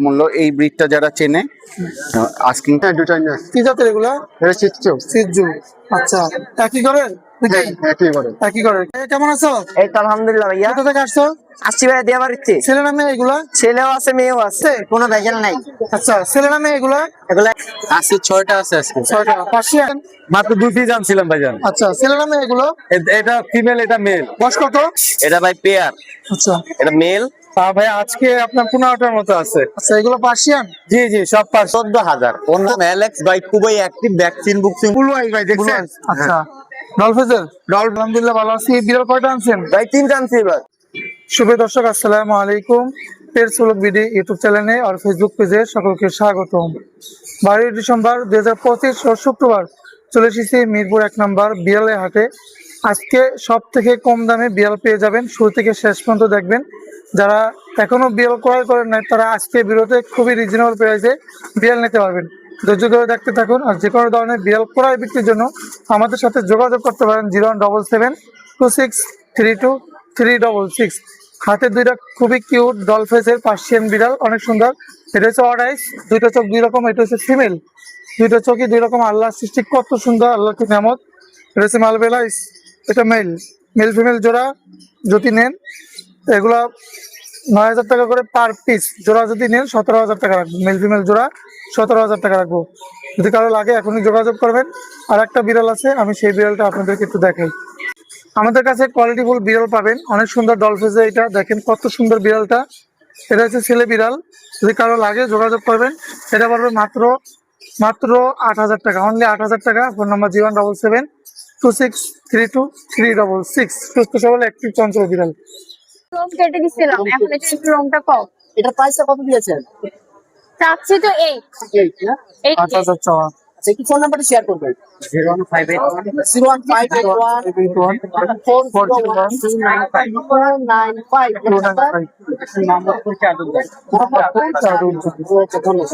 মূল্য। এই ব্রিডটা যারা চেনে আস্কিং। কি জাতের এগুলা? সিজু। আচ্ছা, একই করে একই করে। কেমন আছো? এই তো আলহামদুলিল্লাহ ভাইয়া। কোথা থেকে আসছো? আসছি ভাইয়া দিয়াবাড়িতে। ছেলে না মেয়ে এগুলা? ছেলেও আছে মেয়েও আছে, কোনো ভেজাল নাই। আচ্ছা, ছেলে না মেয়ে এগুলা? এগুলা আজকে 6টা আছে। আজকে 6টা। পার্সিয়ান? মাত্র 2 পিস আনছিলাম ভাইজান। আচ্ছা, ছেলে না মেয়ে এগুলো? এটা ফিমেল, এটা মেল। বয়স কত? এটা ভাই পেয়ার, আচ্ছা এটা মেল। ভাই আজকে আপনার 15টার মতো আছে। আচ্ছা, এগুলো পার্সিয়ান? জি জি, সব 14,000। ওর নাম অ্যালেক্স ভাই, খুবই অ্যাক্টিভ, ভ্যাকসিন বুকসিং ফুল ভাই দেখছেন। আচ্ছা, ডলফিজের আলহামদুলিল্লাহ ভালো আছি। এই বিড়াল কয়টা আনছেন? ভাই 3টা আনছি এবার। শুভ দর্শক, আসসালামু আলাইকুম। পেটস ব্লগ বিডি ইউটিউব চ্যানেলে আর ফেসবুক পেজে সকলকে স্বাগতম। 12 ডিসেম্বর 2025 শুক্রবার চলে এসেছি মিরপুর 1 নম্বর বিড়ালের হাটে। আজকে সব থেকে কম দামে বিড়াল পেয়ে যাবেন, শুরু থেকে শেষ পর্যন্ত দেখবেন। যারা এখনো বিড়াল ক্রয় করেন নাই তারা আজকে ভিডিওতে খুবই রিজনেবল প্রাইসে বিড়াল নিতে পারবেন। ধৈর্য ধরে দেখতে থাকুন। আর যে কোনো ধরনের বিড়াল ক্রয় বিক্রির জন্য আমাদের সাথে যোগাযোগ করতে পারেন 017726323666। হাতে দুইটা খুবই কিউট ডলফেসের পার্সিয়ান বিড়াল, অনেক সুন্দর। এটা হচ্ছে অডাইস, দুইটা চোখ দুই রকম। এটা হচ্ছে ফিমেল, দুইটা চোখই দুই রকম। আল্লাহ সৃষ্টি কত সুন্দর, আল্লাহ কি নামত। এটা হচ্ছে মালবেলাইস, এটা মেল। মেল ফিমেল জোড়া যদি নেন এগুলা 9,000 টাকা করে পার পিস। জোড়া যদি নেন 17,000 টাকা রাখবো। মেল ফিমেল জোড়া 17,000 টাকা রাখবো। যদি কারো লাগে এখনই যোগাযোগ করবেন। আর একটা বিড়াল আছে, আমি সেই বিড়ালটা আপনাদেরকে একটু দেখাই। আমাদের কাছে কোয়ালিটিফুল বিড়াল পাবেন, অনেক সুন্দর ডলফিসে। এটা দেখেন কত সুন্দর বিড়ালটা। এটা হচ্ছে ছেলে বিড়াল, যদি কারো লাগে যোগাযোগ করবেন। এটা পড়বে মাত্র 8,000 টাকা, অনলি 8,000 টাকা। Phone number 017726323666। সুস্থ সবল একটি চঞ্চল বিড়াল। লোম কেটে দিছিলাম, এখন একটু লোমটা কম। এটা প্রাইসটা কত দিয়েছেন? চাচ্ছি তো 8 8,000 চাওয়া। আচ্ছা, একটু ফোন নাম্বারটা শেয়ার করবেন। 015414145।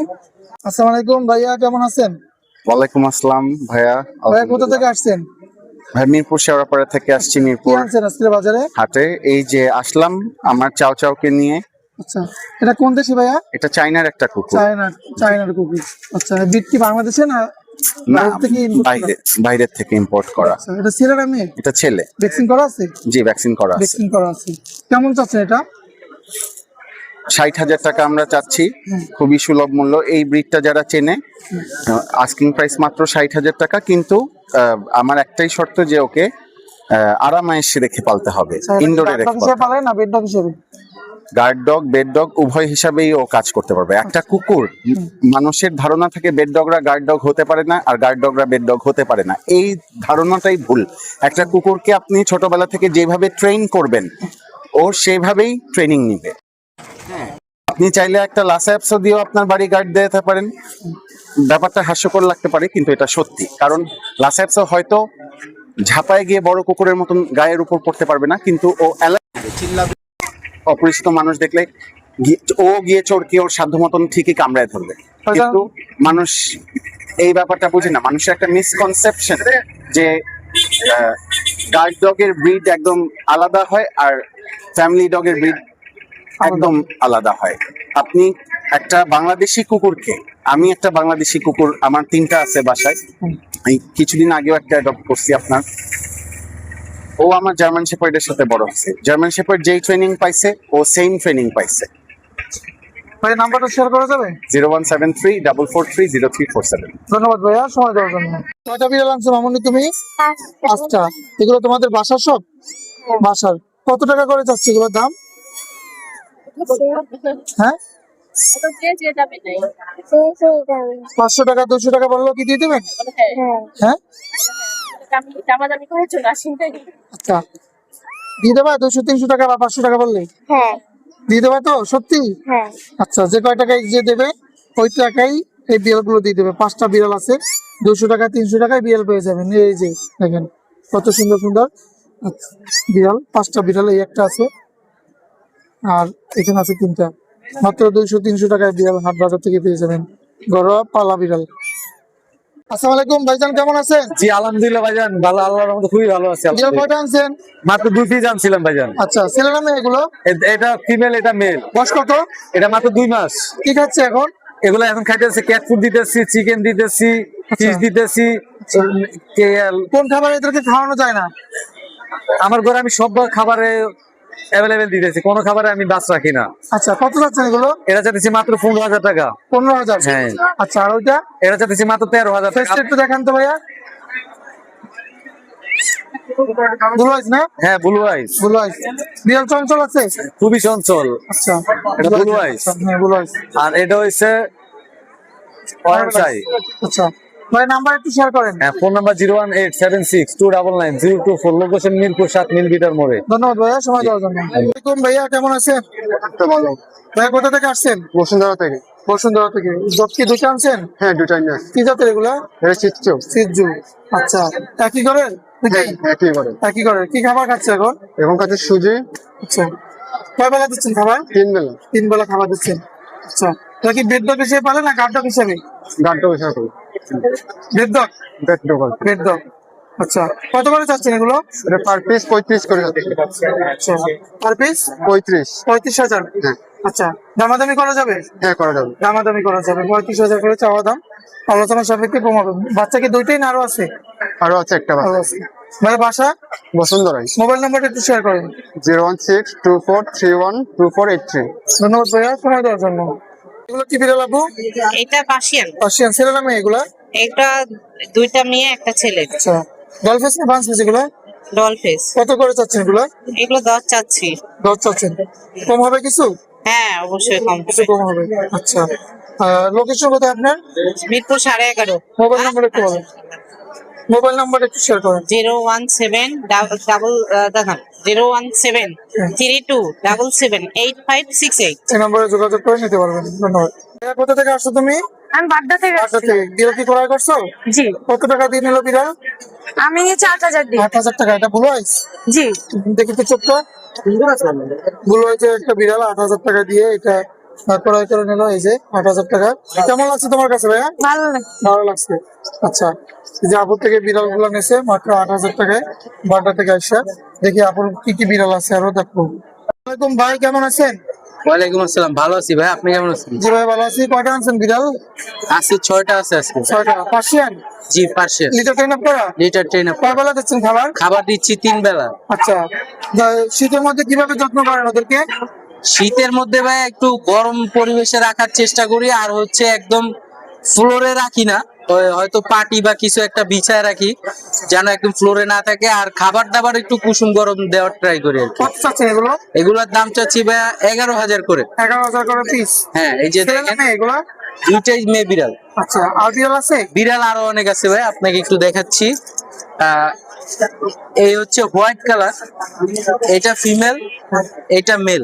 আসসালামু আলাইকুম ভাইয়া, কেমন আছেন? ওয়ালাইকুম আসসালাম ভাইয়া। ভাইয়া কোথা থেকে আসছেন? ভাই মিরপুর শেওড়াপাড়া থেকে আসছি, কি মিরপুর আনছেন আজকে বাজারে? হাটে। এই যে আসলাম আমার চাউকে নিয়ে। আচ্ছা, এটা কোন দেশি ভাইয়া? এটা চাইনার একটা কুকুর। চায়নার কুকুর। আচ্ছা, বিট কি বাংলাদেশে না না, বাইরে থেকে import করা? বাইরের থেকে ইম্পোর্ট করা। আচ্ছা, এটা ছেলে না মেয়ে? এটা ছেলে। ভ্যাকসিন করা আছে? জি, ভ্যাকসিন করা আছে। ভ্যাকসিন করা আছে। কেমন চাচ্ছেন এটা? 60,000 টাকা আমরা চাচ্ছি, খুবই সুলভ মূল্য। এই ব্রিডটা যারা চেনে আস্কিং প্রাইস মাত্র 60,000 টাকা। কিন্তু আমার একটাই শর্ত যে ওকে আরামায়েশে রেখে পালতে হবে, ইনডোরে রেখে পালতে হবে। পালেন না বেড ডগ হিসেবে? গার্ড ডগ, বেড ডগ উভয় হিসাবেই ও কাজ করতে পারবে। একটা কুকুর, মানুষের ধারণা থাকে বেড ডগরা গার্ড ডগ হতে পারে না, আর গার্ড ডগরা বেড ডগ হতে পারে না। এই ধারণাটাই ভুল। একটা কুকুরকে আপনি ছোটবেলা থেকে যেভাবে ট্রেন করবেন ও সেভাবেই ট্রেনিং নিবে। আপনি চাইলে একটা লাসা অ্যাপসো দিয়েও আপনার বাড়ি গার্ড দিতে পারেন। ব্যাপারটা হাস্যকর লাগতে পারে কিন্তু এটা সত্যি। কারণ লাসা অ্যাপসো হয়তো ঝাঁপায় গিয়ে বড় কুকুরের মতন গায়ের উপর পড়তে পারবে না, কিন্তু ও চিল্লাবে, অপরিচিত মানুষ দেখলে ও গিয়ে চোরকে ওর সাধ্য মতন ঠিকই কামড়ায় ধরবে। কিন্তু মানুষ এই ব্যাপারটা বুঝে না। মানুষের একটা মিসকনসেপশন যে গার্ড ডগের ব্রিড একদম আলাদা হয় আর ফ্যামিলি ডগের ব্রিড একদম আলাদা হয়। আপনি একটা বাংলাদেশি কুকুরকে, আমি একটা বাংলাদেশি কুকুর আমার 3টা আছে বাসায়। এই কিছুদিন আগেও একটা অ্যাডপ্ট করছি আপনার। ও আমার জার্মান শেপার্ডের সাথে বড় হয়েছে। জার্মান শেপার্ড যেই ট্রেনিং পাইছে ও সেম ট্রেনিং পাইছে। ভাই নাম্বারটা শেয়ার করা যাবে? 0173443037। ধন্যবাদ ভাইয়া সময় দেওয়ার জন্য। কয়টা বিড়াল আনছো মামুনি তুমি? 5টা। এগুলো তোমাদের বাসার সব? বাসার। কত টাকা করে যাচ্ছে এগুলোর দাম? হ্যাঁ, 500 টাকা 200 টাকা বললো কি দিয়ে দেবেন? হ্যাঁ, আচ্ছা দিয়ে দেবা। 200-300 টাকা বা 500 টাকা বললে দিয়ে দেবা তো? সত্যি? আচ্ছা, যে কয় টাকায় যে দেবে ওই টাকাই এই বিড়াল গুলো দিয়ে দেবে। 5টা বিড়াল আছে, 200 টাকা 300 টাকায় বিড়াল পেয়ে যাবেন। এই যে দেখেন কত সুন্দর সুন্দর বিড়াল। 5টা বিড়াল, এই একটা আছে আর এখানে আছে 3টা। মাত্র 200-300 টাকায় বিড়াল হাট বাজার থেকে পেয়ে যাবেন, ঘরোয়া পালা বিড়াল। আসসালামু আলাইকুম ভাইজান, কেমন আছেন? জি আলহামদুলিল্লাহ ভাইজান, ভালো, আল্লাহর রহমতে খুবই ভালো আছে। বিড়াল কয়টা আনছেন? মাত্র 2 পিস আনছিলাম ভাইজান। আচ্ছা, ছেলে নামে এগুলো? এটা ফিমেল, এটা মেল। বয়স কত? এটা মাত্র 2 মাস। কি খাচ্ছে এখন? এগুলো এখন খাইতেছে, ক্যাট ফুড দিতেছি, চিকেন দিতেছি, ফিশ দিতেছি, কেএল। কোন খাবার এদেরকে খাওয়ানো যায় না? আমার ঘরে আমি সব খাবারে অ্যাভেলেবেল দিতেছি, কোনো খাবারে আমি বাস রাখি না। আচ্ছা, কত যাচ্ছেন এগুলো? এটা চাইতেছি মাত্র 15,000 টাকা। 15,000? হ্যাঁ। আচ্ছা, আর ওইটা? এটা চাইতেছি মাত্র 13,000 টাকা। ফেসটা একটু দেখান তো ভাইয়া। ব্লু আইস না? হ্যাঁ, ব্লু আইস। ব্লু আইস। বিড়াল চঞ্চল আছে? খুবই চঞ্চল। আচ্ছা, এটা blue eyes। হ্যাঁ, ব্লু আইস। আর এটা হচ্ছে অরেঞ্জ আই। আচ্ছা ভাই, নাম্বার একটু শেয়ার করেন। হ্যাঁ, ফোন নাম্বার 01876299024, লোকেশন মিরপুর 7 মিলবিটার মোড়ে। ধন্যবাদ ভাইয়া সময় দেওয়ার জন্য। আসসালামু ভাইয়া, কেমন আছেন? ভালো। ভাইয়া কোথা থেকে আসছেন? বসুন্ধরা থেকে। বসুন্ধরা থেকে। জব কি দুটো আনছেন? হ্যাঁ, দুটাই নিয়ে আসছি। কি জাতের এগুলা? এটা চিত্র। সিজু। আচ্ছা, একই করেন? হ্যাঁ, একই করে। একই করে। কি খাবার খাচ্ছে এখন? এখন কাছে সুজি আচ্ছা, কয় বেলা দিচ্ছেন খাবার? 3 বেলা। 3 বেলা খাবার দিচ্ছেন। আচ্ছা, এটা কি বেড ডগ হিসেবে পালে না গার্ড ডগ হিসেবে? গানটা বসে করি। Bad dog. ব্যাক ডোকাল। Bad dog. আচ্ছা, কত করে চাচ্ছেন এগুলো? এটা পার পিস 35 করে যাচ্ছে। আচ্ছা, পার পিস 35। 35,000? হ্যাঁ। আচ্ছা, দামাদামি করা যাবে? হ্যাঁ, করা যাবে। দামাদামি করা যাবে। 35,000 করে চাওয়া দাম, আলোচনা সাপেক্ষে কমাবে। বাচ্চা কি দুইটাই না আরো আছে? আরো আছে একটা আরো বাচ্চা। আছে। ভাই বাসা? বসুন্ধরাই। মোবাইল নাম্বারটা একটু শেয়ার করেন। 01624312483। ধন্যবাদ ভাইয়া সময় দেওয়ার জন্য। এগুলো কি বিড়াল আপু? এটা পার্সিয়ান। পার্সিয়ান। ছেলে নামে এগুলা? এটা দুইটা মেয়ে একটা ছেলে। আচ্ছা, ডলফেস না ফ্রান্স এগুলো? Doll face. কত করে চাচ্ছেন এগুলো? এগুলো 10 চাচ্ছি। 10 চাচ্ছেন। কম হবে কিছু? হ্যাঁ, অবশ্যই কম কিছু কম হবে। আচ্ছা, লোকেশন কোথায় আপনার? মিরপুর 11:30। মোবাইল নাম্বার একটু বলেন। মোবাইল নাম্বার একটু শেয়ার করেন। 01732778568। এই নম্বরে যোগাযোগ করে নিতে পারবেন। ধন্যবাদ। ভাইয়া, কোথা থেকে আসছো তুমি? আমি বাড্ডা থেকে বাসা আসছি। থেকে। বিড়াল কি ক্রয় করছো? জি, কত টাকা দিয়ে নিল বিড়াল? আমি নিয়েছি 8,000 দিয়ে। 8,000 টাকা। এটা ব্লু আইস? জি, দেখি তো চোখটা। ব্লু আইসের একটা বিড়াল 8,000 টাকা দিয়ে এটা ক্রয় করে নিল। এই যে 8,000 টাকা। কেমন লাগছে তোমার কাছে ভাইয়া? ভালো লাগে। ভালো লাগছে। আচ্ছা, এই যে আপুর থেকে বিড়াল গুলো নিয়েছে মাত্র 8,000 টাকায় বাড্ডা থেকে আসা। দেখি আপুর কি কি বিড়াল আছে আরো দেখবো। আসসালামাইকুম ভাই, কেমন আছেন? ওয়ালাইকুম আসসালাম, ভালো আছি ভাই, আপনি কেমন আছেন? জি ভাই, ভালো আছি। কয়টা আনছেন বিড়াল? আজকে 6টা আছে আজকে। 6টা। পার্সিয়ান? জি, পার্সিয়ান। লিটার ট্রেন আপ করা? Litre train up. কয় বেলা দিচ্ছেন খাবার? খাবার দিচ্ছি 3 বেলা। আচ্ছা, শীতের মধ্যে কিভাবে যত্ন করেন ওদেরকে? শীতের মধ্যে ভাই একটু গরম পরিবেশে রাখার চেষ্টা করি, আর হচ্ছে একদম ফ্লোরে রাখি না, হয়তো পাটি বা কিছু একটা বিছায় রাখি যেন একদম ফ্লোরে না থাকে। আর খাবার দাবার একটু কুসুম গরম দেওয়ার ট্রাই করি আর কি। কত চাচ্ছেন এগুলো? এগুলোর দাম চাচ্ছি ভাই 11,000 করে। 11,000 করে পিস? হ্যাঁ, এই যে দেখেন, এগুলো? দুইটাই মেয়ে বিড়াল। আচ্ছা, আর বিড়াল আছে? বিড়াল আরো অনেক আছে ভাই, আপনাকে একটু দেখাচ্ছি। এই হচ্ছে হোয়াইট কালার, এটা ফিমেল, এটা মেল।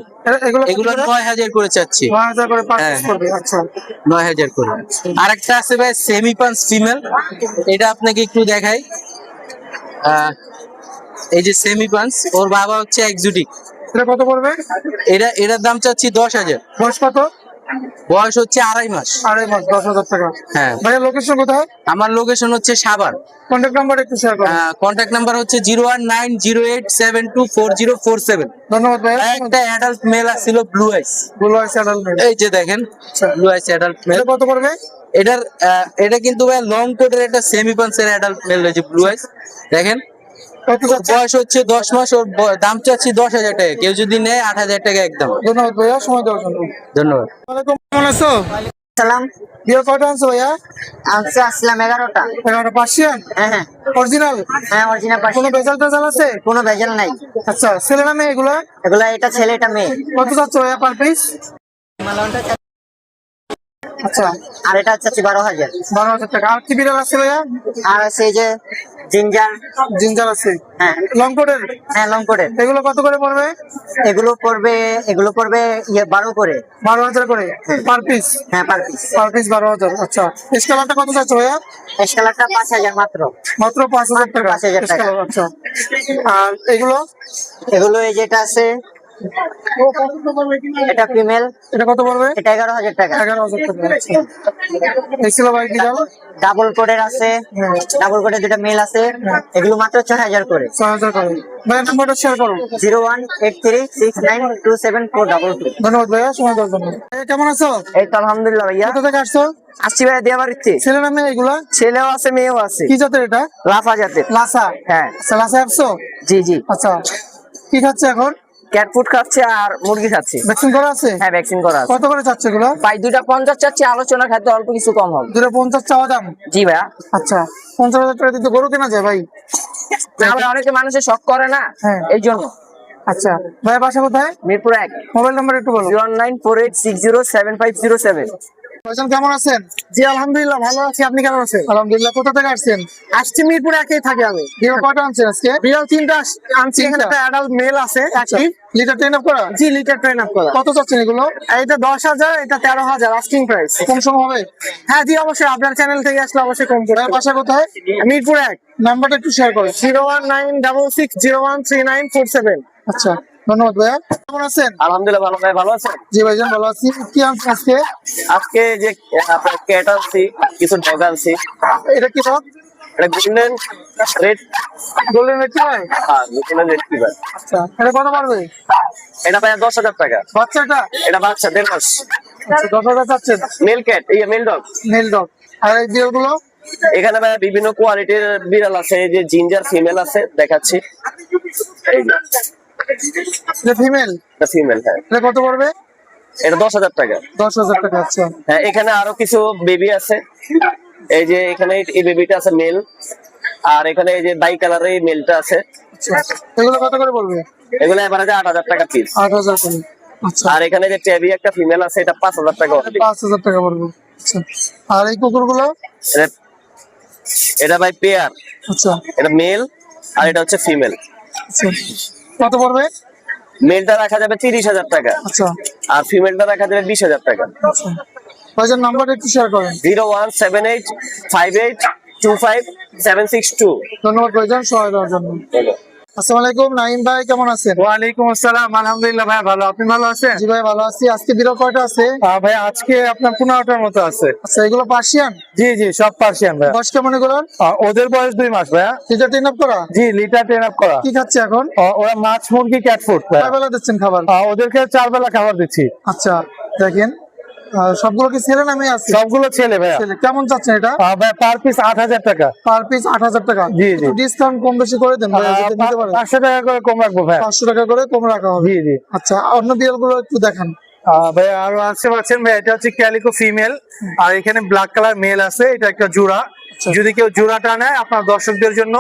এগুলো 9,000 করে চাচ্ছি। 9,000 করে পার হ্যাঁ। পিস করবে। আচ্ছা, 9,000 করে। আরেকটা আছে ভাই সেমি পাঞ্চ ফিমেল, এটা আপনাকে একটু দেখাই। এই যে সেমি পাঞ্চ, ওর বাবা হচ্ছে এক্সোটিক। এটা কত পড়বে? এটার দাম চাচ্ছি 10,000। বয়স কত? বয়স হচ্ছে 2.5 মাস। 2.5 মাস। 10,000 টাকা। হ্যাঁ। ভাইয়া, লোকেশন কোথায়? আমার লোকেশন হচ্ছে সাভার। কন্ট্যাক্ট নাম্বার একটু শেয়ার করুন। কন্ট্যাক্ট নাম্বার হচ্ছে 01908724047। ধন্যবাদ ভাইয়া। একটা অ্যাডাল্ট মেল আছিল ব্লু আইস, ব্লু আইস অ্যাডাল্ট মেল। এই যে দেখেন ব্লু আইস অ্যাডাল্ট মেল। এটা কত পড়বে? এটা কিন্তু ভাই লং কোটের একটা সেমি পাঞ্চের অ্যাডাল্ট মেল, এই যে ব্লু আইস দেখেন। কত যাচ্ছে? বয়স হচ্ছে 10 মাস, ওর দাম চাচ্ছি 10,000 টাকা। কেউ যদি নেয় 8,000 টাকা একদম। ধন্যবাদ ভাইয়া সময় দেওয়ার জন্য। ধন্যবাদ। ওয়ালাইকুম, কেমন আছো? সালাম। বিড়াল কয়টা আনছো ভাইয়া? আসলাম 11টা। 11টা। পার্সিয়ান? হ্যাঁ হ্যাঁ অরিজিনাল? হ্যাঁ, অরিজিনাল কোনো পার্সিয়ান। ভেজাল টেজাল আছে? কোনো ভেজাল নাই। আচ্ছা, ছেলে নামে এগুলা? এগুলা এটা ছেলে এটা মেয়ে। কত যাচ্ছে ভাইয়া পার পিস? আচ্ছা, আর এটা হচ্ছে 12,000। 12,000 টাকা। আর কি বিড়াল আছে ভাইয়া? আর আছে এই যে জিঞ্জার। জিঞ্জার আছে? হ্যাঁ লং কোটের? হ্যাঁ, লং কোটের। এগুলো কত করে পড়বে? এগুলো পড়বে 12 করে। 12,000 করে পার পিস? হ্যাঁ, পার পিস। Per piece 12,000। আচ্ছা, স্কেলারটা কত যাচ্ছে ভাইয়া? স্কেলারটা 5,000 মাত্র। মাত্র 5,000 টাকা। 5,000 টাকা। স্কেলার। আচ্ছা, আর এগুলো? এগুলো এই যেটা আছে এটা ফিমেল, এটা কত পড়বে? এটা 11,000 টাকা। 11,000 টাকা। আচ্ছা। এই ছিল ভাই বিড়াল। ডাবল কোডের আছে, ডাবল কোডের দুটো মেল আছে, এগুলো মাত্র 6,000 করে। 6,000 করে। ভাইয়ের নাম্বারটা শেয়ার করো। 0183692742। ধন্যবাদ ভাইয়া, সময় দেওয়ার জন্য। কেমন আছো? এই তো আলহামদুলিল্লাহ ভাইয়া। কোথা থেকে আসছো? আসছি ভাইয়া দিয়ে বাড়িতে। ছেলে না মেয়ে এগুলা? ছেলেও আছে মেয়েও আছে। কি জাতের এটা? লাফা জাতের। লাসা। হ্যাঁ আচ্ছা, লাসা আসছো? জি জি। আচ্ছা, কি খাচ্ছে এখন? ক্যাট ফুড খাচ্ছে আর মুরগি খাচ্ছে। ভ্যাকসিন করা আছে? হ্যাঁ ভ্যাকসিন করা আছে। কত করে চাচ্ছে এগুলো? ভাই 2টা 50 চাচ্ছি, আলোচনা খাতে অল্প কিছু কম হবে। 250 চাওয়া দাম? জি ভাইয়া। আচ্ছা, 50,000 টাকা দিয়ে তো গরু কেনা যায় ভাই। তাহলে অনেকে মানুষের শখ করে না, হ্যাঁ। এই জন্য। আচ্ছা ভাই, বাসা কোথায়? মিরপুর 1। মোবাইল নাম্বার একটু বলো। 09486075507। ভাইজান কেমন আছেন? জি আলহামদুলিল্লাহ ভালো আছি, আপনি কেমন আছেন? আলহামদুলিল্লাহ। কোথা থেকে আসছেন? আসছি মিরপুর 1-এই থাকি আমি। বিড়াল কয়টা আনছেন আজকে? বিড়াল 3টা আনছি, এখানে একটা অ্যাডাল্ট মেল আছে একটি। লিটার ট্রেন আপ করা? জি লিটার ট্রেন আপ করা। কত চাচ্ছেন এগুলো? এটা 10,000, এটা 13,000 আস্কিং প্রাইস। কম সম হবে? হ্যাঁ জি অবশ্যই, আপনার চ্যানেল থেকে আসলে অবশ্যই কম করে। ভাইয়ের বাসা কোথায়? মিরপুর 1। নাম্বারটা একটু শেয়ার করেন। 01966013947। আচ্ছা, ধন্যবাদ ভাইয়া। কেমন আছেন? আলহামদুলিল্লাহ ভালো, ভাই ভালো আছেন? জি ভাইজান ভালো আছি। কি আনছেন আজকে? আজকে যে আপনার ক্যাট আনছি, কিছু ডগ আনছি। এটা কি ডগ? এটা গোল্ডেন রেড, গোল্ডেন রিট্রিভার? হ্যাঁ গোল্ডেন রেড ফিভার। আচ্ছা, এটা কত পারবে? এটা ভাই 10,000 টাকা। বাচ্চাটা? এটা বাচ্চা 1.5 মাস, আচ্ছা, 10,000 চাচ্ছেন। মেল ক্যাট, এই মেল ডগ। Male dog. আর এই বিড়ালগুলো? এখানে ভাই বিভিন্ন কোয়ালিটির বিড়াল আছে, এই যে জিঞ্জার ফিমেল আছে, দেখাচ্ছি। এই যে এটা ফিমেল? এটা ফিমেল, হ্যাঁ। এটা কত পড়বে? এটা 10,000 টাকা। 10,000 টাকা। আচ্ছা, হ্যাঁ, এখানে আরো কিছু বেবি আছে। এই যে এখানে এই বেবিটা আছে মেল, আর এখানে এই যে বাই কালারের এই মেলটা আছে। আচ্ছা, এগুলো কত করে পড়বে? এগুলো এভারেজে 8,000 টাকা পিস। 8,000 করে। আচ্ছা, আর এখানে যে ট্যাবি একটা ফিমেল আছে, এটা 5,000 টাকা only। 5,000 টাকা পড়বে। আচ্ছা, আর এই কুকুরগুলো? এটা ভাই পেয়ার, আচ্ছা এটা মেল আর এটা হচ্ছে ফিমেল। আচ্ছা, কত পড়বে? মেলটা রাখা যাবে 30,000 টাকা, আচ্ছা আর ফিমেলটা রাখা যাবে 20,000 টাকা। আচ্ছা, ভাইজান নাম্বারটা একটু শেয়ার করেন। 01785825762। ধন্যবাদ ভাইজান সময় দেওয়ার জন্য। আসসালামু আলাইকুম, নাইম ভাই কেমন আছেন? ওয়ালাইকুম আসসালাম, আলহামদুলিল্লাহ ভাই ভালো, আপনি ভালো আছেন? জি ভাই ভালো আছি। আজকে বিড়াল কয়টা আছে? ভাই আজকে আপনার 15টার মতো আছে। আচ্ছা, এগুলো পার্সিয়ান? জি জি, সব পার্সিয়ান ভাই। বয়স কেমন এগুলোর? ওদের বয়স 2 মাস ভাইয়া। লিটার ট্রেন আপ করা? জি, লিটার ট্রেন আপ করা। কি খাচ্ছে এখন? ওরা মাছ, মুরগি, ক্যাট ফুড ভাইয়া। কয় বেলা দিচ্ছেন খাবার? ওদেরকে 4 বেলা খাবার দিচ্ছি। আচ্ছা, দেখেন সবগুলো কি ছেলে না মেয়ে আছে? সবগুলো ছেলে ভাইয়া। ছেলে। কেমন চাচ্ছেন এটা? ভাই পার পিস 8,000 টাকা। পার পিস 8,000 টাকা? জি, জি। ডিসকাউন্ট কম বেশি করে দেন ভাই, যদি নিতে পারেন। 500 টাকা করে কম রাখবো ভাই। 500 টাকা করে কম রাখা হবে। জি জি। আচ্ছা, অন্য বিড়ালগুলো একটু দেখান। ভাই আরো আছে পাচ্ছেন ভাই, এটা হচ্ছে ক্যালিকো ফিমেল, আর এখানে ব্ল্যাক কালার মেল আছে, এটা একটা জোড়া। যদি কেউ জোড়াটা নেয়, আপনার দর্শকদের জন্য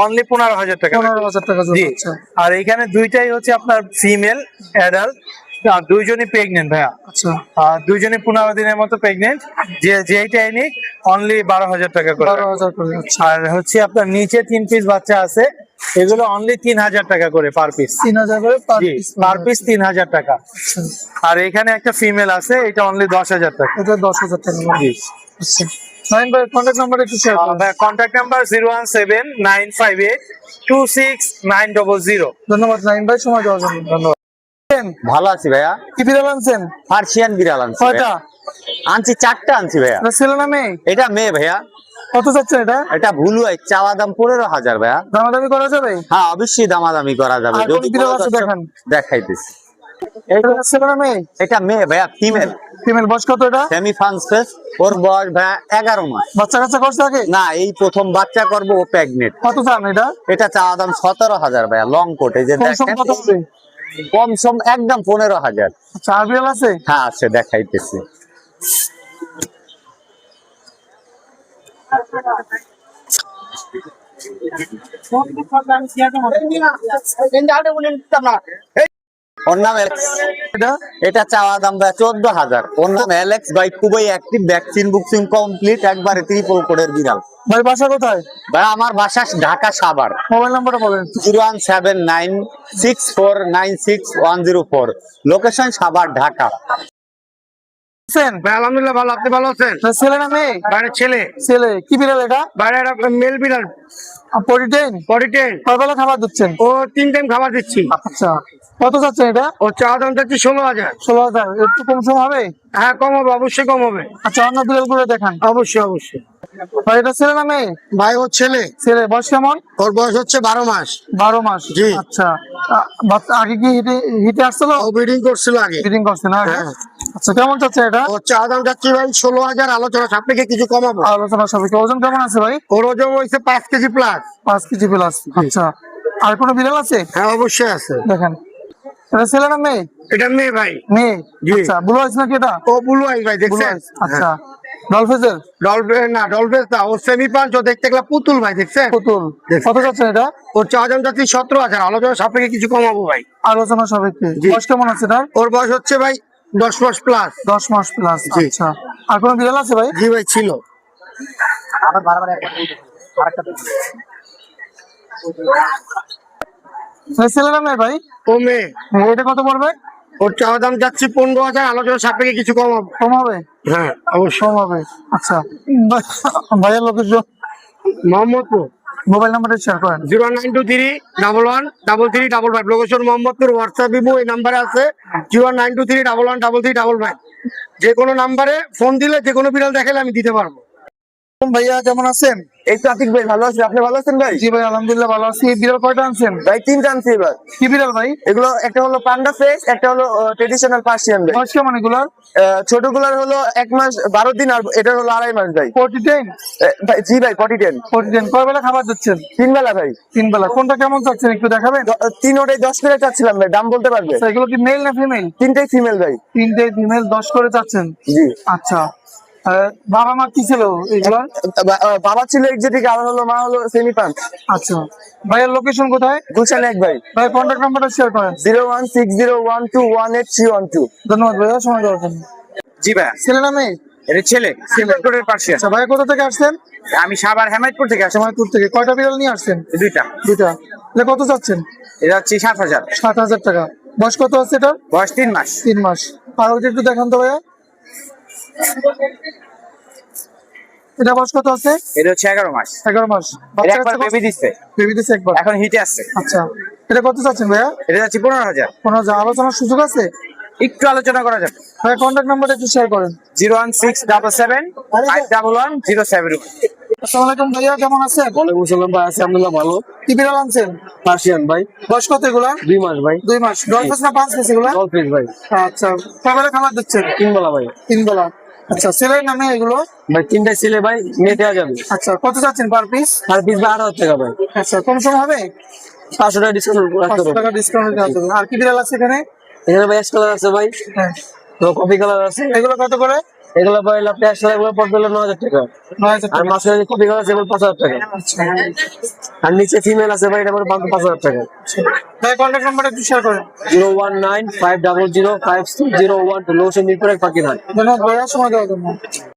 অনলি 15,000 টাকা। 15,000 টাকা জোড়া। জি। আচ্ছা আর এখানে দুইটাই হচ্ছে আপনার ফিমেল অ্যাডাল্ট, আর দুইজনই প্রেগনেন্ট ভাইয়া। আচ্ছা, আর দুইজনই 15 দিনের মতো প্রেগনেন্ট। যেইটাই নিক অনলি 12,000 টাকা করে। 12,000 করে। আচ্ছা, আর হচ্ছে আপনার নিচে 3 পিস বাচ্চা আছে, এগুলো অনলি 3,000 টাকা করে পার পিস। 3,000 করে পার জি, পিস। পার পিস 3,000 টাকা। আচ্ছা, আর এখানে একটা ফিমেল আছে, এটা অনলি 10,000 টাকা। এটা 10,000 টাকা। জি। আচ্ছা, নাইম ভাই কন্ট্যাক্ট নাম্বার একটু শেয়ার করুন। Contact number 01795826900। ধন্যবাদ নাইম ভাই সময় দেওয়ার জন্য। ধন্যবাদ। ভালো আছি ভাইয়া। কি বিড়াল আনছেন? পার্সিয়ান বিড়াল আনছি কয়টা? আনছি 4টা আনছি ভাইয়া। এটা ছেলে না মেয়ে? এটা মেয়ে ভাইয়া। কত চাচ্ছেন এটা? এটা ভুলু এক, চাওয়া দাম 15,000 ভাইয়া। দামাদামি করা যাবে? হ্যাঁ অবশ্যই দামাদামি করা যাবে। আর কোন বিড়াল আছে দেখান। দেখাইতেছি। এটা ছেলে না মেয়ে? এটা মেয়ে ভাইয়া, ফিমেল, ফিমেল। বয়স কত এটা? সেমি ফানস্পেস। ওর বয়স ভাইয়া 11 মাস। বাচ্চা কাচ্চা করছে আগে? না, এই প্রথম বাচ্চা করবো, ও প্রেগনেন্ট। কত চান এটা? এটা চাওয়া দাম 17,000 ভাইয়া, লং কোট। এই যে কম সম দেখেন, কত হবে? কম সম একদম 15,000। আচ্ছা, আর বিড়াল আছে? হ্যাঁ আছে, দেখাইতেছি। ওর নাম অ্যালেক্স। এটা চাওয়া দাম ভাই 14,000। ওর নাম অ্যালেক্স ভাই, খুবই অ্যাক্টিভ, ভ্যাকসিন বুকসিন কমপ্লিট, একবারে ট্রিপল কোডের বিড়াল ভাই বাসা কোথায়? ভাই। আমার বাসা ঢাকা সাভার। মোবাইল নাম্বারটা বলেন। 01796496104। লোকেশন সাভার, ঢাকা। আছেন? ভাই আলহামদুলিল্লাহ ভালো, আপনি ভালো আছেন? এটা ছেলে না মেয়ে? বাইরে ছেলে, ছেলে। কি বিড়াল এটা? বাইরে একটা মেল বিড়াল, পরিটেন? পরিটেন। কয় বেলা খাবার দিচ্ছেন? ও 3 টাইম খাবার দিচ্ছি। আচ্ছা, কত যাচ্ছেন এটা? ও চাওয়া দাম চাচ্ছি 16,000। 16,000। একটু কম সম হবে? হ্যাঁ কম হবে, অবশ্যই কম হবে। আচ্ছা, অন্য বিড়াল করে দেখান। অবশ্যই অবশ্যই। ভাই এটা ছেলে না মেয়ে? ভাই ওর ছেলে, ছেলে। বয়স কেমন? ওর বয়স হচ্ছে 12 মাস। 12 মাস। জি। আচ্ছা, আগে কি হিটে আসছিল? ও ব্রিডিং করছিল আগে। ব্রিডিং করছে না আগে? হ্যাঁ। আচ্ছা, কেমন চাচ্ছে এটা? ওর চাওয়া দাম চাচ্ছি ভাই 16,000, আলোচনা সাপেক্ষে কিছু কমাবো। আলোচনা সাপেক্ষে। ওজন কেমন আছে ভাই? ওর ওজন হয়েছে 5 কেজি প্লাস। 5 KG plus. আচ্ছা, আর কোনো বিড়াল আছে? হ্যাঁ অবশ্যই আছে। দেখেন, এটা ছেলে না মেয়ে? এটা মেয়ে ভাই। মেয়ে। জি। আচ্ছা, ব্লু আইস নাকি এটা? ও ব্লু আই ভাই, ব্লু দেখছেন? আইস। আচ্ছা, ডলফেজের? ডলফেস না, ডলফেস না, ও সেমি পাঞ্চ। ও দেখতে গেলে পুতুল ভাই, দেখছেন? পুতুল। দেখছি। কত যাচ্ছেন এটা? ওর চাওয়া দাম চাচ্ছি 17,000, আলোচনা সাপেক্ষে কিছু কমাবো ভাই। আলোচনা সাপেক্ষে। জি। বয়স কেমন আছে তার? ওর বয়স হচ্ছে ভাই 10 মাস প্লাস। 10 মাস প্লাস। জি। আচ্ছা, আর কোনো বিড়াল আছে ভাই? জি ভাই ছিল। ছেলে না মেয়ে ভাই? ও মেয়ে। এটা কত পড়বে? ওর চাওয়া দাম যাচ্ছি 15,000, আলোচনা সাপেক্ষে কিছু কমাবো। কম হবে? হ্যাঁ অবশ্যই। কম হবে। আচ্ছা, ভাইয়ের লোকেশন, মোহাম্মদপুর। মোবাইল নাম্বারটা শেয়ার করেন। 09231135555। লোকেশন মোহাম্মদপুর। হোয়াটসঅ্যাপ ইমো এই নাম্বারে আছে 09231133355। যে কোনো নাম্বারে ফোন দিলে যে কোনো বিড়াল দেখালে আমি দিতে পারবো। ভাইয়া কেমন আছেন? এই তো আতিক ভাই ভালো আছি, আপনি ভালো আছেন ভাই? জি ভাই, আলহামদুলিল্লাহ ভালো আছি। এই বিড়াল কয়টা আনছেন? ভাই 3টা আনছি এবার। কি বিড়াল ভাই? এগুলো একটা হলো পান্ডা ফেস, একটা হলো ট্রেডিশনাল পার্সিয়ান ভাই। বয়স কেমন এগুলার? ছোটগুলার হলো 1 মাস 12 দিন, আর এটা হলো 2.5 মাস ভাই। 40 ভাই জি ভাই 40 40 কয় বেলা খাবার দিচ্ছেন? 3 বেলা ভাই। 3 বেলা। কোনটা কেমন চাচ্ছেন একটু দেখাবেন? 3 ওটাই 10 করে চাচ্ছিলাম ভাই, দাম বলতে পারবে? আচ্ছা, এগুলো কি মেল না ফিমেল? 3টাই ফিমেল ভাই। 3টে ফিমেল, 10 করে চাচ্ছেন? জি। আচ্ছা, বাবা মা কি ছিল এগুলো? বাবা ছিল এক্সোটিক, আর হলো মা হলো সেমি পাঞ্চ। আচ্ছা, ভাইয়ের লোকেশন কোথায়? গুলশান 1 ভাই। ভাই কন্ট্যাক্ট নাম্বারটা শেয়ার করেন। 01601218312। ধন্যবাদ ভাইয়া, সময় দেওয়ার জন্য। জি ভাই, ছেলে না মেয়ে? এটা ছেলে, সিলেক্টেড পার্সিয়ান। আচ্ছা, ভাই কোথা থেকে আসছেন? আমি সাভার হেমায়তপুর থেকে আসছি। সময়পুর থেকে। কয়টা বিড়াল নিয়ে আসছেন? 2টা। দুটা। এটা কত চাচ্ছেন? এটা হচ্ছে 7,000। 7,000 টাকা। বয়স কত আছে এটার? বয়স 3 মাস। 3 মাস। আর ওইটা একটু দেখান তো ভাইয়া। এটা বয়স কত আছে? এটা হচ্ছে 11 মাস। 11 মাস। এটা বাচ্চা একবার কাচ্চা বেবি দিচ্ছে, বেবি দিছে একবার। এখন হিটে আসছে। আচ্ছা, এটা কত চাচ্ছেন ভাইয়া? এটা যাচ্ছে 15,000। কোনো আলোচনার সুযোগ আছে? একটু আলোচনা করা যাবে। ভাইয়া কন্ট্যাক্ট নাম্বারটা একটু শেয়ার করেন। 01677511107। আসসালামু আলাইকুম ভাইয়া, কেমন আছেন? ওয়ালাইকুম আসসালাম ভাই, আছি আলহামদুলিল্লাহ ভালো। কি বিড়াল আনছেন? পার্সিয়ান ভাই। বয়স কত এগুলা? 2 মাস ভাই। 2 মাস। ডলফেস না পাঁচ পিস এগুলা? ডলফিস ভাই। আচ্ছা, কবে খাবার দিচ্ছেন? 3 বেলা ভাই। 3 বেলা। আচ্ছা, ছেলের নামে এগুলো? ভাই 3টাই ছেলে ভাই, মেয়ে দেওয়া যাবে। আচ্ছা, কত চাচ্ছেন পার পিস? আর পিস ভাই 8,000 টাকা ভাই। আচ্ছা, কম সম হবে? 500 টাকা ডিসকাউন্ট রাখতে 500 পারবো। টাকা ডিসকাউন্ট দেওয়া যাবে। আর কি বিড়াল আছে এখানে? এখানে ভাই অ্যাশ কালার আছে ভাই, হ্যাঁ। তো কফি কালার আছে। এগুলো কত করে? এগুলো ভাই আপনি অ্যাশ কালার গুলো পড়বে হলো 9,000 টাকা। 9,000 আর টাকা। মাসে কফি কালার আছে এগুলো 5,000 টাকা। আর নিচে ফিমেল আছে ভাই, এটা পড়বে 5,000 টাকা। ভাই কন্ট্যাক্ট নাম্বারটা একটু শেয়ার করেন। 01950056001 লোকেশন মিরপুর 1 পাকিরহাট। ধন্যবাদ ভাইয়া, সময় দেওয়ার জন্য।